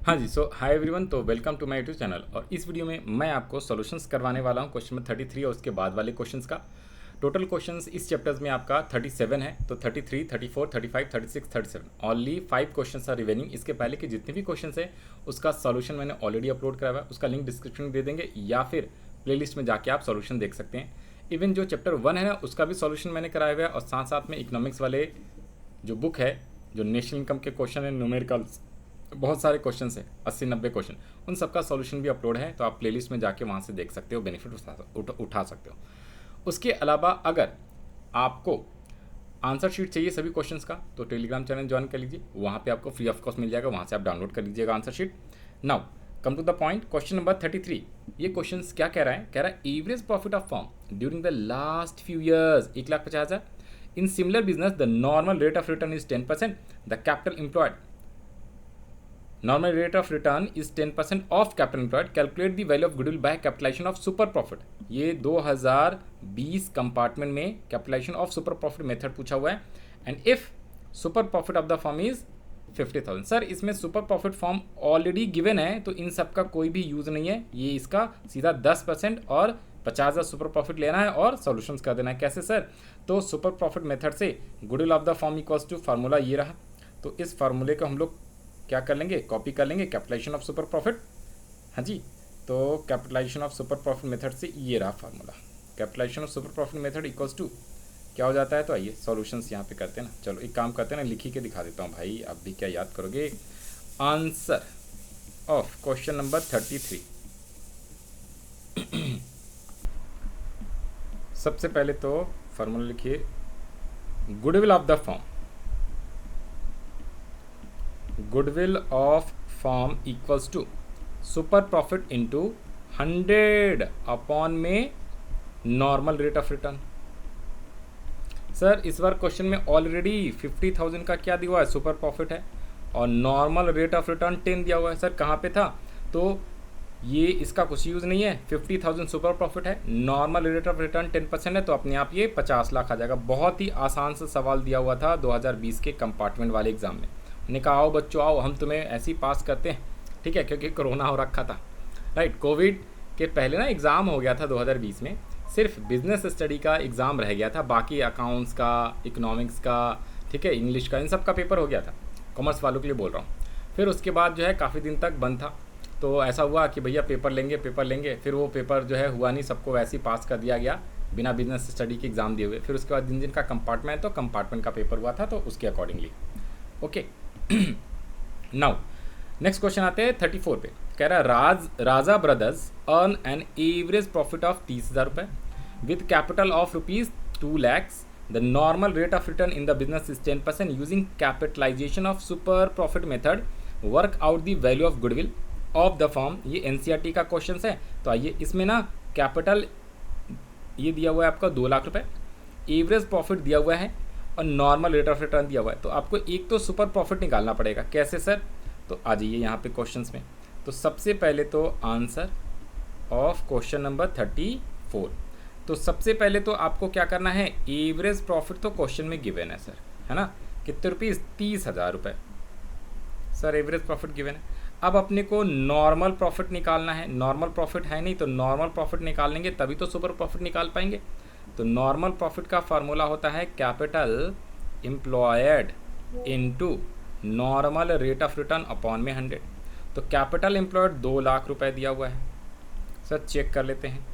हाँ जी, so hi everyone, तो welcome to my YouTube channel. और इस वीडियो में मैं आपको सॉल्यूशंस करवाने वाला हूँ क्वेश्चन नंबर 33 और उसके बाद वाले क्वेश्चंस का। टोटल क्वेश्चंस इस चैप्टर्स में आपका 37 है, तो 33, 34, 35, 36, 37 ओनली 5 क्वेश्चंस आर रिमेनिंग। इसके पहले के जितने भी क्वेश्चंस है उसका सॉल्यूशन मैंने ऑलरेडी अपलोड कराया हुआ है, उसका लिंक डिस्क्रिप्शन में दे देंगे या फिर प्लेलिस्ट में जाके आप सॉल्यूशन देख सकते हैं। इवन जो चैप्टर 1 है ना उसका भी सॉल्यूशन मैंने कराया हुआ है, और साथ साथ में इकोनॉमिक्स वाले जो बुक है, जो नेशनल इनकम के क्वेश्चन है, न्यूमेरिकल्स बहुत सारे क्वेश्चन है, 80-90 क्वेश्चन, उन सबका सॉल्यूशन भी अपलोड है, तो आप प्लेलिस्ट में जाके वहाँ से देख सकते हो, बेनिफिट उठा सकते हो। उसके अलावा अगर आपको आंसर शीट चाहिए सभी क्वेश्चंस का, तो टेलीग्राम चैनल ज्वाइन कर लीजिए, वहाँ पे आपको फ्री ऑफ कॉस्ट मिल जाएगा, वहाँ से आप डाउनलोड कर लीजिएगा answer sheet. Now come to the point, question number 33। ये क्वेश्चन क्या कह रहा है? कह रहा है average profit of firm during the last few years 1,50,000। In similar business the normal rate of return is 10%, the capital employed normal rate of return is 10% of capital employed. Calculate the value of goodwill by capitalization of super profit. ये 2020 compartment में capitalisation of super profit method पूछा हुआ है। And if super profit of the firm is 50,000। Sir इसमें super profit form already given है, तो इन सब का कोई भी यूज़ नहीं है, ये इसका सीधा 10% और 50,000 सुपर प्रॉफिट लेना है और सॉल्यूशंस कर देना है। कैसे सर? तो सुपर प्रॉफिट मेथड से goodwill of the firm equals to formula ये रहा, तो इस फार्मूले को हम लोग क्या कर लेंगे, कॉपी कर लेंगे, कैपिटलाइजेशन ऑफ सुपर प्रॉफिट। हाँ जी, तो capitalisation of super profit method से ये रहा formula, capitalisation of super profit method equals to क्या हो जाता है। तो आइए सॉल्यूशंस यहाँ पे करते हैं ना। चलो एक काम करते हैं ना, लिख ही के दिखा देता हूँ भाई, आप भी क्या याद करोगे। Answer of question number 33। सबसे पहले तो फार्मूला लिखिए, goodwill of the firm, goodwill of firm equals to super profit into 100 upon में normal rate of return. Sir इस बार क्वेश्चन में ऑलरेडी 50,000 का क्या दिया हुआ है, सुपर प्रॉफिट है, और नॉर्मल रेट ऑफ रिटर्न 10 दिया हुआ है। सर कहाँ पे था? तो ये इसका कुछ यूज़ नहीं है, 50,000 सुपर प्रॉफिट है, नॉर्मल रेट ऑफ रिटर्न 10% है, तो अपने आप ये 50 लाख आ जाएगा। बहुत ही आसान सा सवाल दिया हुआ था 2020 के कंपार्टमेंट वाले एग्जाम में। ने कहा आओ बच्चों आओ, हम तुम्हें ऐसे ही पास करते हैं, ठीक है, क्योंकि कोरोना हो रखा था, राइट। कोविड के पहले ना एग्ज़ाम हो गया था 2020 में, सिर्फ बिजनेस स्टडी का एग्ज़ाम रह गया था, बाकी अकाउंट्स का, इकोनॉमिक्स का, ठीक है, इंग्लिश का, इन सब का पेपर हो गया था, कॉमर्स वालों के लिए बोल रहा हूँ। फिर उसके बाद जो है काफ़ी दिन तक बंद था, तो ऐसा हुआ कि भैया पेपर लेंगे, फिर वो पेपर जो है हुआ नहीं, सबको वैसे ही पास कर दिया गया बिना बिजनेस स्टडी के एग्ज़ाम दिए हुए। फिर उसके बाद जिन का कंपार्टमेंट है, तो कंपार्टमेंट का पेपर हुआ था, तो उसके accordingly okay. Now next question आते हैं 34 पे। कह रहा है Raja brothers earn an average profit of 30,000 रुपये with capital of ₹2 lakhs. The normal rate of return in the business is 10% using capitalization of super profit method. Work out the value of goodwill of the firm. ये NCERT का question है, तो आइए इसमें ना capital ये दिया हुआ है आपका 2 लाख रुपये, एवरेज प्रॉफिट दिया हुआ है और नॉर्मल रेट ऑफ रिटर्न दिया हुआ है। तो आपको एक तो सुपर प्रॉफिट निकालना पड़ेगा। कैसे सर? तो आ जाइए यहाँ पे क्वेश्चंस में। तो सबसे पहले तो आंसर ऑफ क्वेश्चन नंबर 34, तो सबसे पहले तो आपको क्या करना है, एवरेज प्रॉफिट तो क्वेश्चन में गिवन है सर, है ना, कितने रुपीज़, 30,000 रुपये सर एवरेज प्रॉफिट गिवन है। अब अपने को नॉर्मल प्रॉफिट निकालना है, नॉर्मल प्रॉफिट है नहीं, तो नॉर्मल प्रॉफिट निकालेंगे तभी तो सुपर प्रॉफिट निकाल पाएंगे। तो नॉर्मल प्रॉफिट का फार्मूला होता है capital employed into normal rate of return upon में 100। तो कैपिटल एम्प्लॉयड 2 लाख रुपए दिया हुआ है सर, चेक कर लेते हैं।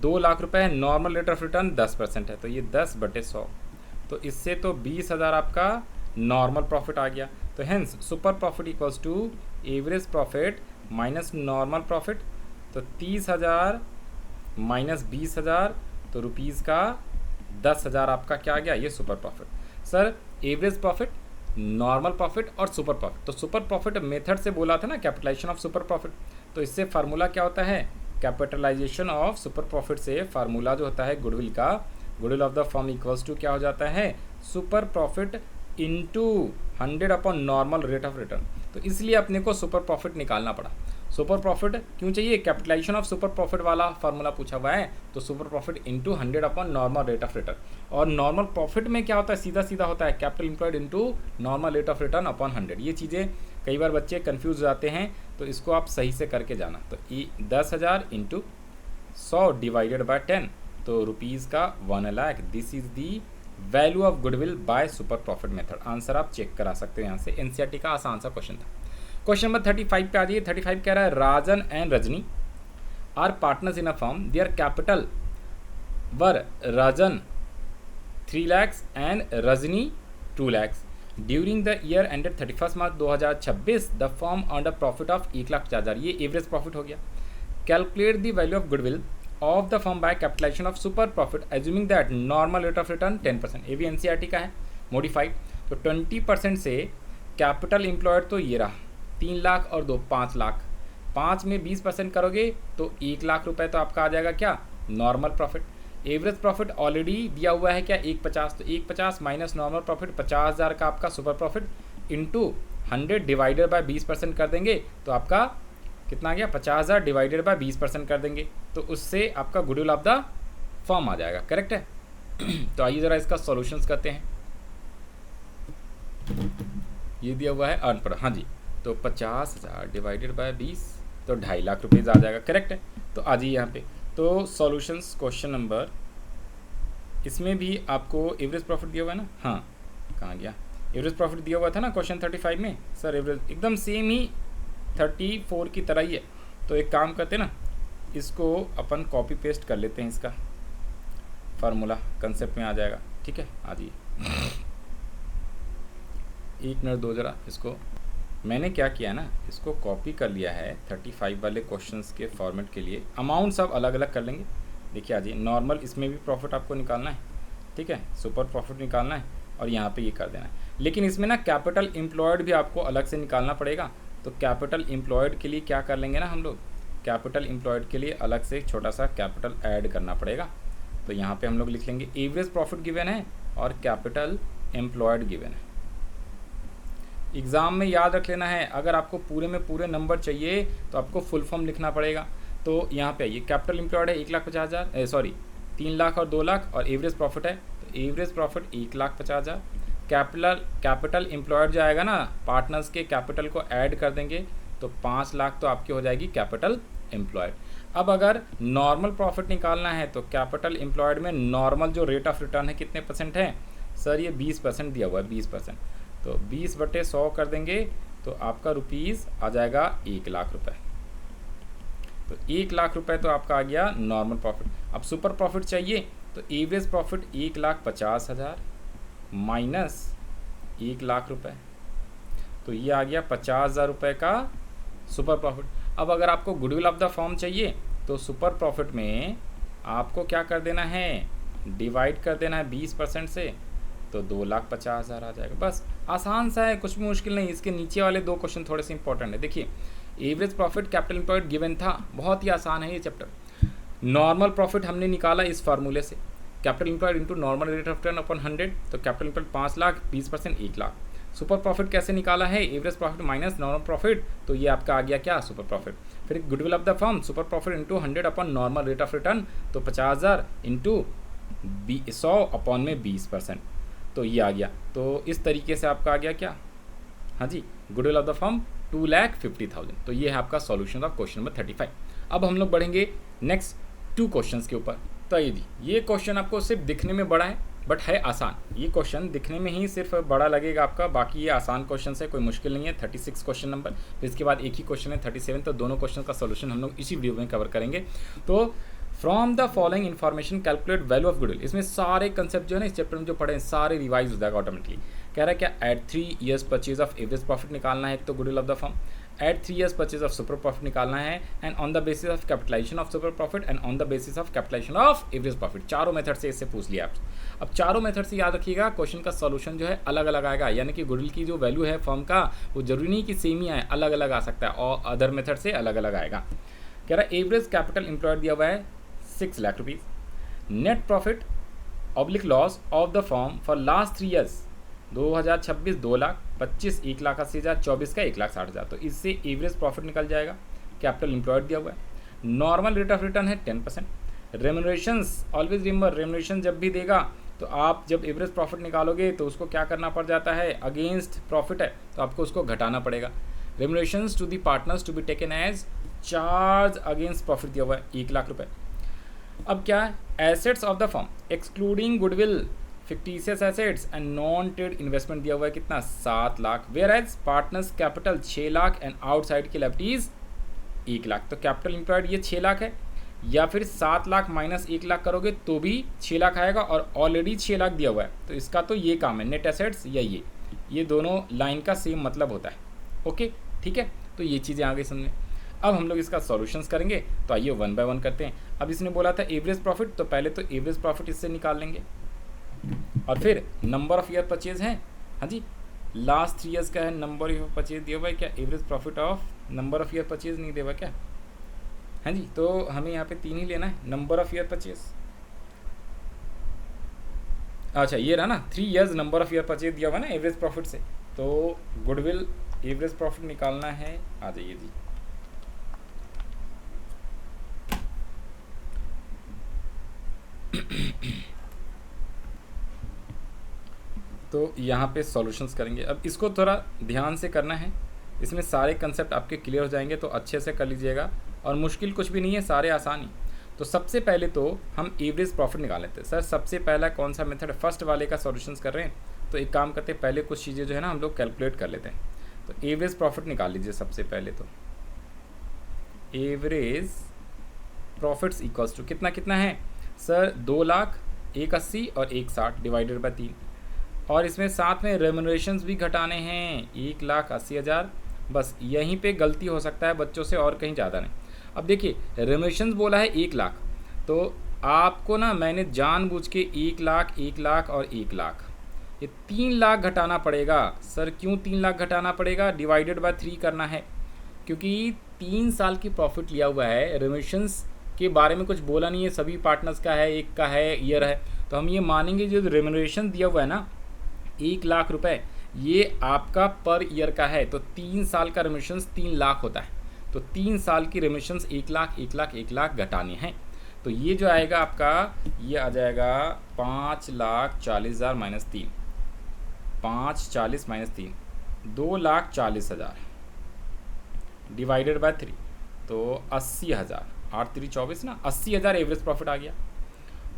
2 लाख रुपए है, नॉर्मल रेट ऑफ रिटर्न 10% है, तो ये 10/100, तो इससे तो 20,000 आपका नॉर्मल प्रॉफिट आ गया। तो hence super profit equals to average profit minus normal profit. तो 30,000 माइनस 20,000, तो रुपीज़ का 10,000 आपका क्या आ गया, ये super profit. Sir average profit, normal profit और सुपर प्रॉफिट, तो सुपर प्रॉफिट मेथड से बोला था ना कैपिटलाइजेशन ऑफ सुपर प्रॉफिट, तो इससे फार्मूला क्या होता है, कैपिटलाइजेशन ऑफ सुपर प्रॉफिट से फार्मूला जो होता है गुडविल का, goodwill of the firm equals to क्या हो जाता है, super profit into 100 upon normal rate of return. तो इसलिए अपने को सुपर प्रॉफिट निकालना पड़ा। सुपर प्रॉफिट क्यों चाहिए, कैपिटलाइजेशन ऑफ सुपर प्रॉफिट वाला फार्मूला पूछा हुआ है, तो super profit into 100 upon normal rate of return. और नॉर्मल प्रॉफिट में क्या होता है, सीधा सीधा होता है capital employed into normal rate of return upon 100। ये चीज़ें कई बार बच्चे कंफ्यूज हो जाते हैं, तो इसको आप सही से करके जाना। तो 10,000 इंटू 100 डिवाइडेड बाय 10, तो रुपीज़ का 1 lakh. This is the value of goodwill by super profit method. Answer आप चेक करा सकते हो यहाँ से, एनसीईआरटी का आसान सा क्वेश्चन था। क्वेश्चन नंबर 35 पे आ जाइए। 35 कह रहा है Rajan and Rajni are partners in a firm, their capital were Rajan 3 lakhs and Rajni 2 lakhs। During the year ended 31 March 2026 the firm earned a profit of 1,50,000। ये एवरेज प्रॉफिट हो गया। Calculate the value of goodwill of the firm by capitalisation of super profit assuming that normal rate of return 10%। ये भी NCERT का है, modified. तो 20% से capital employed तो ये रहा 3 लाख और 2 5 लाख। 5 में 20% करोगे तो 1 लाख रुपए तो आपका आ जाएगा क्या, normal profit. Average profit already दिया हुआ है क्या, 150। तो 150 माइनस नॉर्मल प्रॉफिट 50,000 का आपका super profit into 100 divided by 20% कर देंगे तो आपका कितना आ गया, 50,000 डिवाइडेड बाय 20% कर देंगे तो उससे आपका गुडविल ऑफ द फर्म आ जाएगा। करेक्ट है। तो आइए ज़रा इसका सॉल्यूशंस करते हैं। ये दिया हुआ है अर्न पर, हाँ जी। तो 50,000 डिवाइडेड बाय 20 तो 2.5 लाख रुपीज़ आ जाएगा। करेक्ट है। तो आ जाइए यहाँ पे। तो सॉल्यूशंस क्वेश्चन नंबर, इसमें भी आपको एवरेज प्रॉफिट दिया हुआ है ना, हाँ कहाँ गया, एवरेज प्रॉफिट दिया हुआ था ना क्वेश्चन 35 में। सर एवरेज एकदम सेम ही 34 की तरह ही है। तो एक काम करते हैं ना, इसको अपन कॉपी पेस्ट कर लेते हैं, इसका फार्मूला कंसेप्ट में आ जाएगा। ठीक है, आ जाइए। 1 मिनट दो जरा। इसको मैंने क्या किया ना, इसको कॉपी कर लिया है 35 वाले क्वेश्चंस के फॉर्मेट के लिए। अमाउंट सब अलग अलग कर लेंगे। देखिए आ जाइए, नॉर्मल इसमें भी प्रॉफिट आपको निकालना है, ठीक है, सुपर प्रॉफिट निकालना है और यहाँ पे ये कर देना है। लेकिन इसमें ना कैपिटल एम्प्लॉयड भी आपको अलग से निकालना पड़ेगा। तो कैपिटल एम्प्लॉयड के लिए क्या कर लेंगे ना हम लोग, कैपिटल एम्प्लॉयड के लिए अलग से एक छोटा सा कैपिटल ऐड करना पड़ेगा। तो यहाँ पे हम लोग लिख लेंगे एवरेज प्रॉफिट गिवन है और कैपिटल एम्प्लॉयड गिवन है। एग्ज़ाम में याद रख लेना है, अगर आपको पूरे में पूरे नंबर चाहिए तो आपको फुल फॉर्म लिखना पड़ेगा। तो यहाँ पे आइए, कैपिटल एम्प्लॉयड है 1,50,000, सॉरी 3 लाख और 2 लाख, और एवरेज प्रॉफिट है तो एवरेज प्रॉफिट 1,50,000। कैपिटल एम्प्लॉयड जो आएगा ना, पार्टनर्स के कैपिटल को ऐड कर देंगे तो 5 लाख तो आपकी हो जाएगी कैपिटल एम्प्लॉयड। अब अगर नॉर्मल प्रॉफिट निकालना है तो कैपिटल एम्प्लॉयड में नॉर्मल जो रेट ऑफ रिटर्न है कितने परसेंट है, सर ये 20% दिया हुआ है, 20%। तो 20/100 कर देंगे तो आपका रुपीज़ आ जाएगा 1 लाख रुपए। तो 1 लाख रुपए तो आपका आ गया नॉर्मल प्रॉफिट। अब सुपर प्रॉफिट चाहिए तो एवरेज प्रॉफिट 1,50,000 माइनस 1 लाख रुपए, तो ये आ गया 50,000 रुपये का सुपर प्रॉफिट। अब अगर आपको गुडविल ऑफ द फर्म चाहिए तो सुपर प्रॉफिट में आपको क्या कर देना है, डिवाइड कर देना है 20% से, तो 2,50,000 आ जाएगा। बस आसान सा है, कुछ भी मुश्किल नहीं। इसके नीचे वाले 2 क्वेश्चन थोड़े से इंपॉर्टेंट है। देखिए average profit capital employed given था, बहुत ही आसान है ये चैप्टर। नॉर्मल प्रॉफिट हमने निकाला इस फार्मूले से, capital employed into normal rate of return upon 100। तो capital employed 5 lakh, 20% 1 lakh. Super profit कैसे निकाला है, average profit minus normal profit, तो ये आपका आ गया क्या, सुपर प्रॉफिट। फिर goodwill of the firm, super profit into 100 upon normal rate of return, तो 50,000 इंटू 100 अपॉन में 20%, तो ये आ गया। तो इस तरीके से आपका आ गया क्या, हाँ जी, गुडविल ऑफ द फर्म 2,50,000। तो ये है आपका सॉल्यूशन ऑफ क्वेश्चन नंबर 35। अब हम लोग बढ़ेंगे नेक्स्ट 2 क्वेश्चंस के ऊपर। तो ये क्वेश्चन आपको सिर्फ दिखने में बड़ा है बट है आसान। ये क्वेश्चन दिखने में ही सिर्फ बड़ा लगेगा आपका, बाकी ये आसान क्वेश्चन है, कोई मुश्किल नहीं है। 36 क्वेश्चन नंबर, फिर इसके बाद एक ही क्वेश्चन है 37। तो दोनों क्वेश्चन का सॉल्यूशन हम लोग इसी वीडियो में कवर करेंगे। तो from the following information calculate value of goodwill. इसमें सारे कंसेप्ट जो है ना इस चैप्टर में जो पढ़े हैं सारे रिवाइज हो जाएगा ऑटोमेटिकली। कह रहा है क्या, at 3 years purchase of average profit निकालना है एक तो goodwill of the firm, at 3 years purchase of super profit निकालना है, and on the basis of capitalisation of super profit and on the basis of capitalisation of average profit. चारों method से इससे पूछ लिया आप। अब चारों मेथड से याद रखिएगा, क्वेश्चन का सॉल्यूशन जो है अलग अलग आएगा, यानी कि गुडविल की जो वैल्यू है फर्म का वो जरूरी नहीं कि सेम ही आए, अलग अलग आ सकता है और अदर मेथड से अलग अलग आएगा। कह रहा है एवरेज कैपिटल एम्प्लॉयड दिया हुआ है 6 lakh rupees, net profit oblique loss of the firm for last 3 years 2026 2 lakh, 25 1,80,000, 24 का 1,60,000। तो इससे एवरेज प्रॉफिट निकल जाएगा। कैपिटल एम्प्लॉयड दिया हुआ है, नॉर्मल रेट ऑफ रिटर्न है 10%। रेम्यूनरेशंस ऑलवेज रिमेंबर, रेम्यूनरेशन जब भी देगा तो आप जब एवरेज प्रॉफिट निकालोगे तो उसको क्या करना पड़ जाता है, अगेंस्ट प्रॉफिट है तो आपको उसको घटाना पड़ेगा। Remunerations to the partners to be taken as charge against profit दिया हुआ है 1 लाख रुपए। अब क्या है, assets of the firm excluding goodwill fictitious assets and non trade investment दिया हुआ है कितना 7 lakh, whereas partners capital 6 lakh and outside की लायबिलिटीज 1 लाख। तो कैपिटल इंप्लॉयड ये 6 लाख है, या फिर 7 लाख माइनस 1 लाख करोगे तो भी 6 लाख आएगा, और ऑलरेडी 6 लाख दिया हुआ है, तो इसका तो ये काम है नेट एसेट्स या ये दोनों लाइन का सेम मतलब होता है। ओके ठीक है, तो ये चीज़ें आ गई समझ। अब हम लोग इसका सॉल्यूशंस करेंगे, तो आइए 1 बाय 1 करते हैं। अब इसने बोला था एवरेज प्रॉफिट, तो पहले तो एवरेज प्रॉफिट इससे निकाल लेंगे, और फिर नंबर ऑफ ईयर परचेज है, हाँ जी लास्ट 3 ईयर्स का है, नंबर ऑफ परचेज दिया हुआ है क्या, average profit of number of year purchase नहीं दिया हुआ क्या, हाँ जी, तो हमें यहाँ पे 3 ही लेना है, नंबर ऑफ ईयर परचेज। अच्छा ये रहा ना 3 years number of year purchase दिया हुआ ना एवरेज प्रॉफिट से, तो गुडविल एवरेज प्रॉफिट निकालना है, आ जाइए जी। तो यहाँ पे सॉल्यूशंस करेंगे। अब इसको थोड़ा ध्यान से करना है, इसमें सारे कंसेप्ट आपके क्लियर हो जाएंगे, तो अच्छे से कर लीजिएगा, और मुश्किल कुछ भी नहीं है, सारे आसान ही। तो सबसे पहले तो हम एवरेज प्रॉफिट निकाल लेते हैं। सर सबसे पहला कौन सा मेथड, फर्स्ट वाले का सॉल्यूशंस कर रहे हैं, तो एक काम करते हैं पहले कुछ चीज़ें जो है ना हम लोग कैलकुलेट कर लेते हैं। तो एवरेज प्रॉफिट निकाल लीजिए सबसे पहले, तो एवरेज प्रॉफिट्स इक्वल्स टू कितना कितना है सर, 2 लाख 180 और 160 डिवाइडेड बाय 3, और इसमें साथ में रेम्यूनरेशंस भी घटाने हैं 1,80,000। बस यहीं पे गलती हो सकता है बच्चों से, और कहीं ज़्यादा नहीं। अब देखिए रेम्यूनरेशंस बोला है 1 लाख, तो आपको ना मैंने जानबूझ के 1 लाख 1 लाख और 1 लाख ये 3 लाख घटाना पड़ेगा। सर क्यों 3 लाख घटाना पड़ेगा, डिवाइडेड बाय 3 करना है, क्योंकि 3 साल की प्रॉफिट लिया हुआ है, रेम्यूनरेशंस के बारे में कुछ बोला नहीं है, सभी पार्टनर्स का है, एक का है, ईयर है, तो हम ये मानेंगे जो रेम्यूनरेशन दिया हुआ है ना 1 लाख रुपए, ये आपका पर ईयर का है, तो 3 साल का रेम्यूनरेशंस 3 लाख होता है, तो 3 साल की रेम्यूनरेशंस 1 लाख 1 लाख 1 लाख घटाने हैं। तो ये जो आएगा आपका, ये आ जाएगा 5,40,000 माइनस 3, 540 माइनस 3 2,40,000 डिवाइडेड बाय 3, तो 80,000, 8 3 24 ना, 80,000 एवरेज प्रॉफिट आ गया।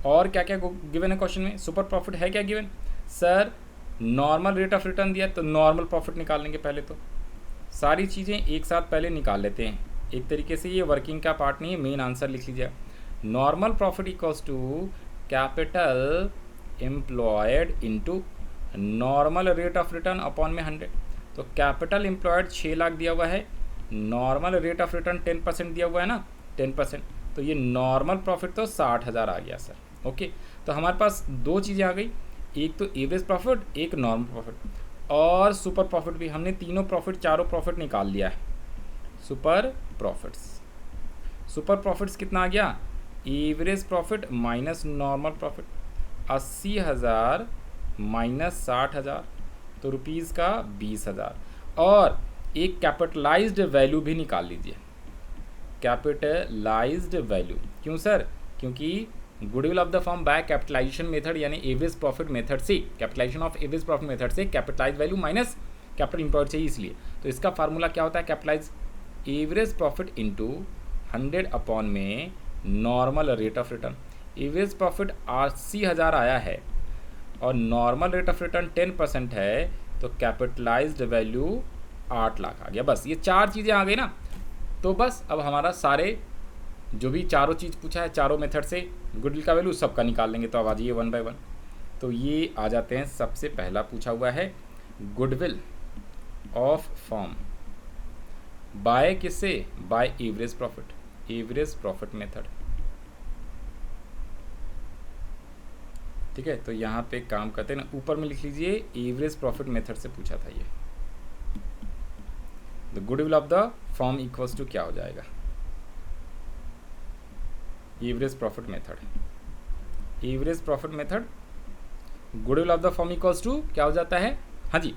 और क्या क्या गिवन है क्वेश्चन में, सुपर प्रॉफिट है क्या given, sir normal rate of return दिया, तो नॉर्मल प्रॉफिट निकालेंगे पहले, तो सारी चीज़ें एक साथ पहले निकाल लेते हैं। एक तरीके से ये वर्किंग का पार्ट नहीं है, मेन आंसर लिख लीजिए। Normal profit equals to capital employed into normal rate of return upon में 100। तो कैपिटल एम्प्लॉयड 6 लाख दिया हुआ है, नॉर्मल रेट ऑफ रिटर्न 10% दिया हुआ है ना 10%, तो ये नॉर्मल प्रॉफिट तो 60,000 आ गया सर। ओके, तो हमारे पास 2 चीज़ें आ गई, एक तो एवरेज प्रॉफिट, एक नॉर्मल प्रॉफिट, और सुपर प्रॉफिट भी। हमने तीनों प्रॉफिट, चारों प्रॉफिट निकाल लिया है। सुपर प्रॉफिट्स कितना आ गया, average profit minus normal profit, 80,000 minus 60,000, तो रुपीज़ का 20,000। और एक कैपिटलाइज्ड वैल्यू भी निकाल लीजिए, कैपिटलाइज्ड वैल्यू। क्यों सर, क्योंकि goodwill of the firm by capitalization method यानी एवरेज प्रॉफिट मेथड से, capitalization of average profit method से capitalize value minus capital employed चाहिए, इसलिए तो इसका फार्मूला क्या होता है, capitalize average profit into 100 upon में normal rate of return. Average profit 80,000 आया है और नॉर्मल रेट ऑफ रिटर्न 10% है, तो कैपिटलाइज्ड वैल्यू 8 लाख आ गया। बस ये 4 चीज़ें आ गई ना, तो बस अब हमारा सारे जो भी चारों चीज़ पूछा है चारों मेथड से गुडविल का वैल्यू सबका निकाल लेंगे। तो अब आ जाइए 1 बाय 1। तो ये आ जाते हैं, सबसे पहला पूछा हुआ है गुडविल ऑफ फर्म बाय किससे, by average profit, average profit method. ठीक है, तो यहाँ पे काम करते हैं ना, ऊपर में लिख लीजिए एवरेज प्रॉफिट मेथड से पूछा था ये। The goodwill of the firm equals to क्या हो जाएगा, average profit method. Average profit method goodwill of the firm equals to क्या हो जाता है, हाँ जी,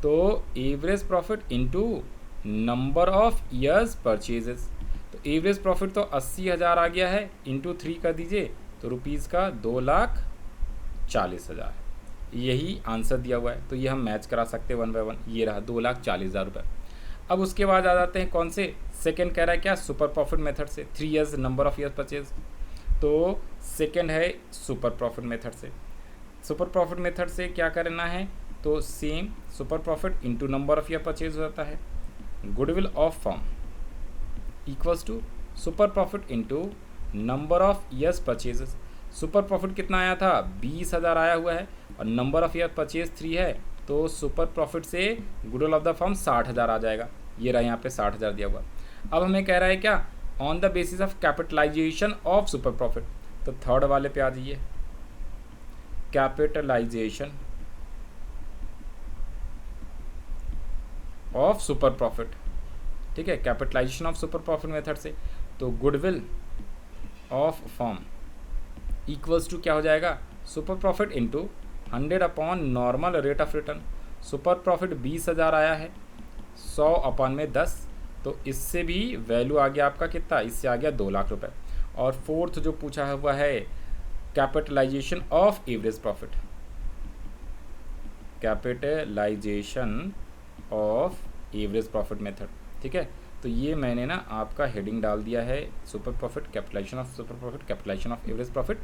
तो average profit into number of years purchases. तो एवरेज प्रॉफिट तो 80,000 आ गया है, इंटू 3 कर दीजिए, तो रुपीज़ का 2,40,000, यही आंसर दिया हुआ है। तो ये हम मैच करा सकते हैं 1 बाय 1, ये रहा 2,40,000 रुपये। अब उसके बाद आ जाते हैं कौन से, सेकेंड कह रहा है क्या, सुपर प्रॉफिट मेथड से, 3 years number of year purchase. तो सेकेंड है सुपर प्रॉफिट मेथड से। सुपर प्रॉफिट मेथड से क्या करना है, तो same super profit into number of year purchase हो जाता है। Goodwill of firm equals to super profit into number of years purchases. Super profit कितना आया था, 20,000 आया हुआ है, और नंबर ऑफ ईयर परचेज 3 है, तो सुपर प्रॉफिट से गुडविल ऑफ द फर्म 60,000 आ जाएगा। ये रहा यहाँ पे 60,000 दिया हुआ। अब हमें कह रहा है क्या, on the basis of capitalisation of super profit. तो थर्ड वाले पे आ जाइए, कैपिटलाइजेशन ऑफ सुपर प्रॉफिट, ठीक है, capitalisation of super profit method से। तो goodwill of firm equals to क्या हो जाएगा, super profit into 100 upon normal rate of return. Super profit 20,000 आया है, 100 अपॉन में 10, तो इससे भी वैल्यू आ गया आपका कितना, इससे आ गया 2 लाख रुपए। और फोर्थ जो पूछा हुआ है, capitalisation of average profit, capitalisation of average profit method, ठीक है। तो ये मैंने ना आपका हेडिंग डाल दिया है, super profit, capitalisation of super profit, capitalisation of average profit.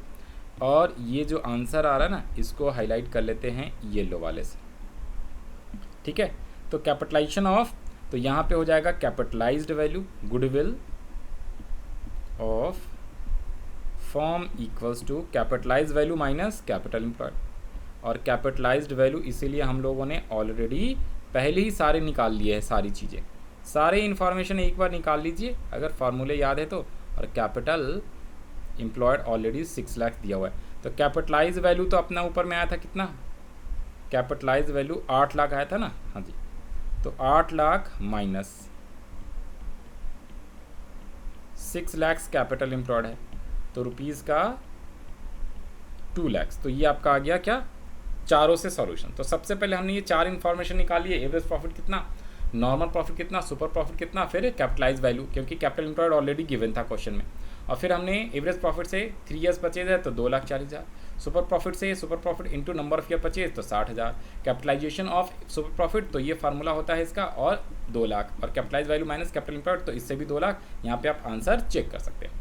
और ये जो आंसर आ रहा है ना, इसको हाईलाइट कर लेते हैं येलो वाले से, ठीक है। तो कैपिटलाइजेशन ऑफ, तो यहाँ पे हो जाएगा capitalised value goodwill of firm equals to capitalised value minus capital employed. और कैपिटलाइज्ड वैल्यू इसीलिए हम लोगों ने ऑलरेडी पहले ही सारे निकाल लिए हैं, सारी चीज़ें, सारे इन्फॉर्मेशन एक बार निकाल लीजिए अगर फार्मूले याद है तो। और कैपिटल एम्प्लॉयड ऑलरेडी 6 लाख दिया हुआ है। तो कैपिटलाइज वैल्यू तो अपना ऊपर में आया था कितना, कैपिटलाइज वैल्यू 8 लाख आया था ना, हाँ जी। तो 8 lakh minus 6 lakh capital employed है, तो रुपीज़ का 2 लाख। तो ये आपका आ गया क्या, चारों से सॉल्यूशन। तो सबसे पहले हमने ये 4 इन्फॉर्मेशन निकाली है, एवरेज प्रॉफिट कितना, नॉर्मल प्रॉफिट कितना, सुपर प्रॉफिट कितना, फिर कैपिटलाइज वैल्यू, क्योंकि कैपिटल एम्प्लॉयड ऑलरेडी गिवन था क्वेश्चन में। और फिर हमने एवरेज प्रॉफिट से 3 ईयर्स परचेज है तो 2,40,000, सुपर प्रॉफिट से super profit into number of year purchase तो 60,000, कैपिटलाइजेशन ऑफ सुपर प्रॉफिट तो ये फार्मूला होता है इसका, और 2 लाख, और capitalise value minus capital employed तो इससे भी 2 लाख। यहाँ पे आप आंसर चेक कर सकते हैं,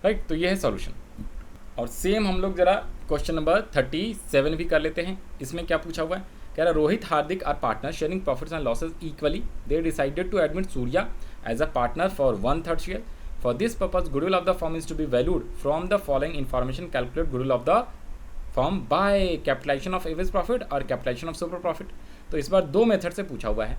राइट। तो ये है सॉल्यूशन। और सेम हम लोग जरा क्वेश्चन नंबर 37 भी कर लेते हैं। इसमें क्या पूछा हुआ है, कह रहा Rohit Hardik are partner sharing profits and losses equally, they decided to admit Surya as a partner for 1/3 share. For this purpose goodwill of the firm is to be valued from the following information, calculate goodwill of the firm by capitalisation of average profit और capitalization of super profit. तो इस बार 2 method से पूछा हुआ है।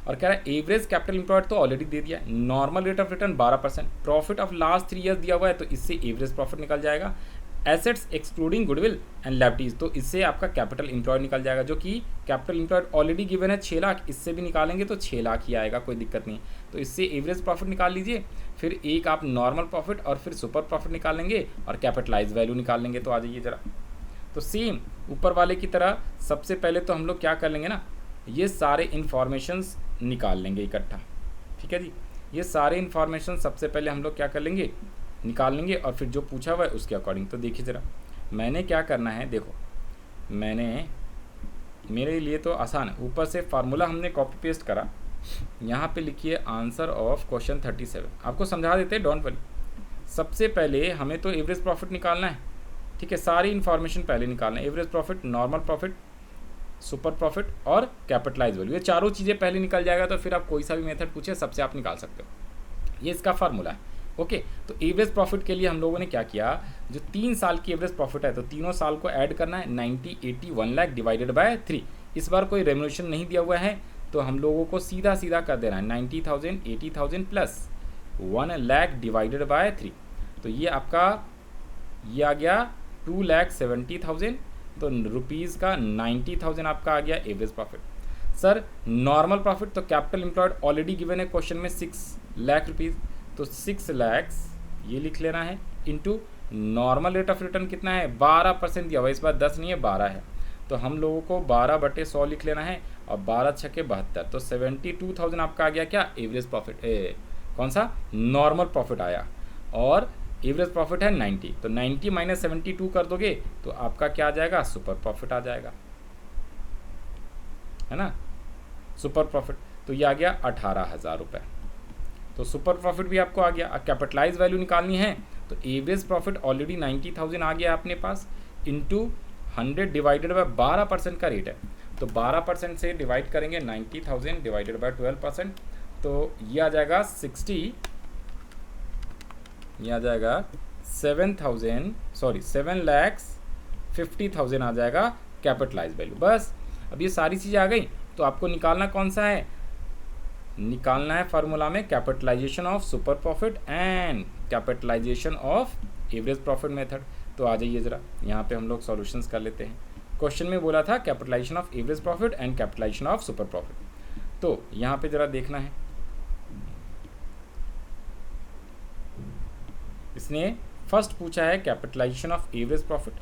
और कह रहा है एवरेज कैपिटल एम्प्लॉयड तो ऑलरेडी दे दिया, normal rate of return 12%, profit of last 3 years दिया हुआ है तो इससे एवरेज प्रॉफिट निकल जाएगा, assets excluding goodwill and liabilities तो इससे आपका कैपिटल एम्प्लॉयड निकल जाएगा, जो कि कैपिटल एम्प्लॉयड ऑलरेडी गिवन है 6 लाख, इससे भी निकालेंगे तो 6 लाख ही आएगा, कोई दिक्कत नहीं। तो इससे एवरेज प्रॉफिट निकाल लीजिए, फिर एक आप नॉर्मल प्रॉफिट और फिर सुपर प्रॉफिट निकाल लेंगे और कैपिटलाइज वैल्यू निकाल लेंगे। तो आ जाइए जरा, तो सेम ऊपर वाले की तरह सबसे पहले तो हम लोग क्या कर लेंगे ना, ये सारे इन्फॉर्मेशंस निकाल लेंगे इकट्ठा, ठीक है जी। ये सारे इन्फॉर्मेशन सबसे पहले हम लोग क्या कर लेंगे, निकाल लेंगे, और फिर जो पूछा हुआ है उसके अकॉर्डिंग। तो देखिए ज़रा, मैंने क्या करना है, देखो मैंने, मेरे लिए तो आसान है, ऊपर से फार्मूला हमने कॉपी पेस्ट करा, यहाँ पे लिखिए आंसर ऑफ क्वेश्चन 37। आपको समझा देते हैं, डोंट वरी। सबसे पहले हमें तो एवरेज प्रॉफिट निकालना है, ठीक है, सारी इन्फॉर्मेशन पहले निकालना है, average profit, normal profit, super profit और कैपिटलाइज वैल्यू, ये चारों चीज़ें पहले निकल जाएगा। तो फिर आप कोई सा भी मेथड पूछे सबसे आप निकाल सकते हो, ये इसका फार्मूला है, ओके। तो एवरेज प्रॉफिट के लिए हम लोगों ने क्या किया, जो 3 साल की एवरेज प्रॉफिट है तो तीनों साल को ऐड करना है, 90, 80, 1 लाख डिवाइडेड बाय 3। इस बार कोई रेम्युनरेशन नहीं दिया हुआ है तो हम लोगों को सीधा सीधा कर देना है 90,000, 80,000 प्लस 1 लाख डिवाइडेड बाय 3। तो ये आपका, ये आ गया 2,70,000, तो रुपीज़ का 90,000 आपका आ गया average profit. Sir normal profit तो कैपिटल एम्प्लॉयड ऑलरेडी गिवन है क्वेश्चन में 6 लाख रुपीज़, तो 6 लाख ये लिख लेना है, into normal rate of return कितना है, 12% दिया हुआ है, इस बार 10 नहीं है 12 है, तो हम लोगों को 12/100 लिख लेना है, और 12 छक्के 72, तो 72,000 आपका आ गया क्या एवरेज प्रॉफिट, कौन सा, नॉर्मल प्रॉफिट आया। और एवरेज प्रॉफिट है 90, तो 90 माइनस 72 कर दोगे तो आपका क्या आ जाएगा, सुपर प्रॉफिट आ जाएगा, है ना, सुपर प्रॉफिट। तो ये आ गया 18,000 रुपये। तो सुपर प्रॉफिट भी आपको आ गया। अब कैपिटलाइज वैल्यू निकालनी है तो एवरेज प्रॉफिट ऑलरेडी 90,000 आ गया अपने पास, इंटू 100 डिवाइडेड बाय 12% का रेट है, तो 12% से डिवाइड करेंगे 90,000 डिवाइडेड बाय 12%, तो ये आ जाएगा 7,50,000 आ जाएगा कैपिटलाइज वैल्यू। बस अब ये सारी चीज़ें आ गई, तो आपको निकालना कौन सा है, निकालना है फार्मूला में capitalisation of super profit and capitalisation of average profit method. तो आ जाइए ज़रा यहाँ पे हम लोग सॉल्यूशंस कर लेते हैं। क्वेश्चन में बोला था capitalisation of average profit and capitalisation of super profit, तो यहाँ पे ज़रा देखना है। इसने फर्स्ट पूछा है कैपिटलाइजेशन ऑफ एवरेज प्रॉफिट,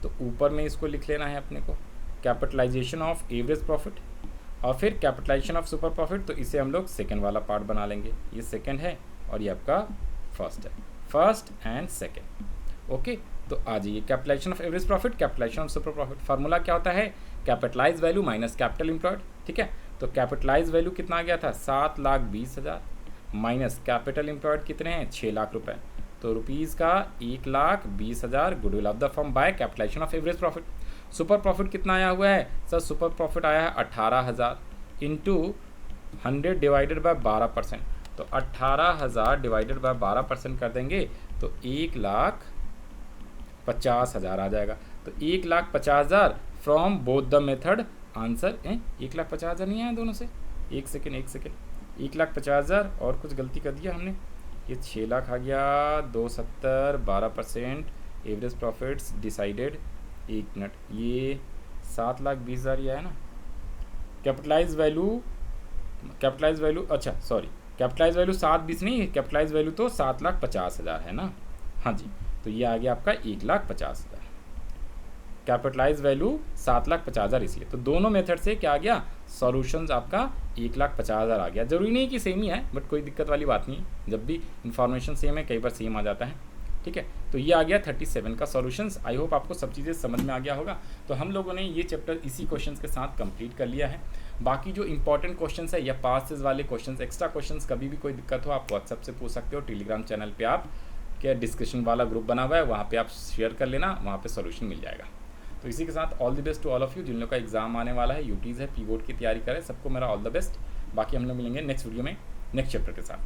तो ऊपर में इसको लिख लेना है अपने को कैपिटलाइजेशन ऑफ एवरेज प्रॉफिट, और फिर कैपिटलाइजेशन ऑफ सुपर प्रॉफिट, तो इसे हम लोग सेकेंड वाला पार्ट बना लेंगे। ये सेकेंड है और ये आपका फर्स्ट है, फर्स्ट एंड सेकेंड। ओके, तो आ जाइए capitalisation of average profit, capitalisation of super profit. Formula क्या होता है, capitalise value minus capital employed. ठीक है, तो कैपिटलाइज वैल्यू कितना आ गया था 7,20,000 माइनस कैपिटल एम्प्लॉयड कितने हैं 6 लाख रुपए, तो रुपीज़ का 1,20,000 goodwill of the firm by capitalisation of average profit. Super profit कितना आया हुआ है सर, सुपर प्रॉफिट आया है 18,000 इंटू 100 डिवाइडेड बाय 12%, तो 18,000 डिवाइडेड बाय 12% कर देंगे तो 1,50,000 आ जाएगा। तो 1,50,000 from both the method answer. 1,50,000 नहीं आया दोनों से, एक सेकेंड 1,50,000 और कुछ गलती कर दिया हमने, ये 6 लाख आ गया, 270 12% एवरेज प्रॉफिट्स डिसाइडेड, 1 मिनट, ये 7,20,000 ही आया ना। कैपिटलाइज वैल्यू अच्छा सॉरी, कैपिटलाइज वैल्यू 7,20 नहीं है, कैपिटलाइज वैल्यू तो 7,50,000 है ना। हाँ जी, तो ये आ गया आपका 1,50,000, कैपिटलाइज वैल्यू 7,50,000 इसलिए। तो दोनों मेथड से क्या आ गया, सॉल्यूशंस आपका 1,50,000 आ गया। ज़रूरी नहीं कि सेम ही है, बट कोई दिक्कत वाली बात नहीं है, जब भी इंफॉर्मेशन सेम है कई बार सेम आ जाता है। ठीक है, तो ये आ गया 37 का सॉल्यूशंस। आई होप आपको सब चीज़ें समझ में आ गया होगा। तो हम लोगों ने ये चैप्टर इसी क्वेश्चंस के साथ कंप्लीट कर लिया है। बाकी जो इंपॉर्टेंट क्वेश्चंस है या पास्ट वाले क्वेश्चंस, एक्स्ट्रा क्वेश्चंस, कभी भी कोई दिक्कत हो आप व्हाट्सएप से पूछ सकते हो। टेलीग्राम चैनल पे आप क्या डिस्कशन वाला ग्रुप बना हुआ है, वहाँ पे आप शेयर कर लेना, वहाँ पे सॉल्यूशन मिल जाएगा। तो इसी के साथ all the best to all of you. जिन लोगों का एग्जाम आने वाला है, यूटीज़ है, पी बोर्ड की तैयारी करें, सबको मेरा ऑल द बेस्ट। बाकी हम लोग मिलेंगे नेक्स्ट वीडियो में नेक्स्ट चैप्टर के साथ।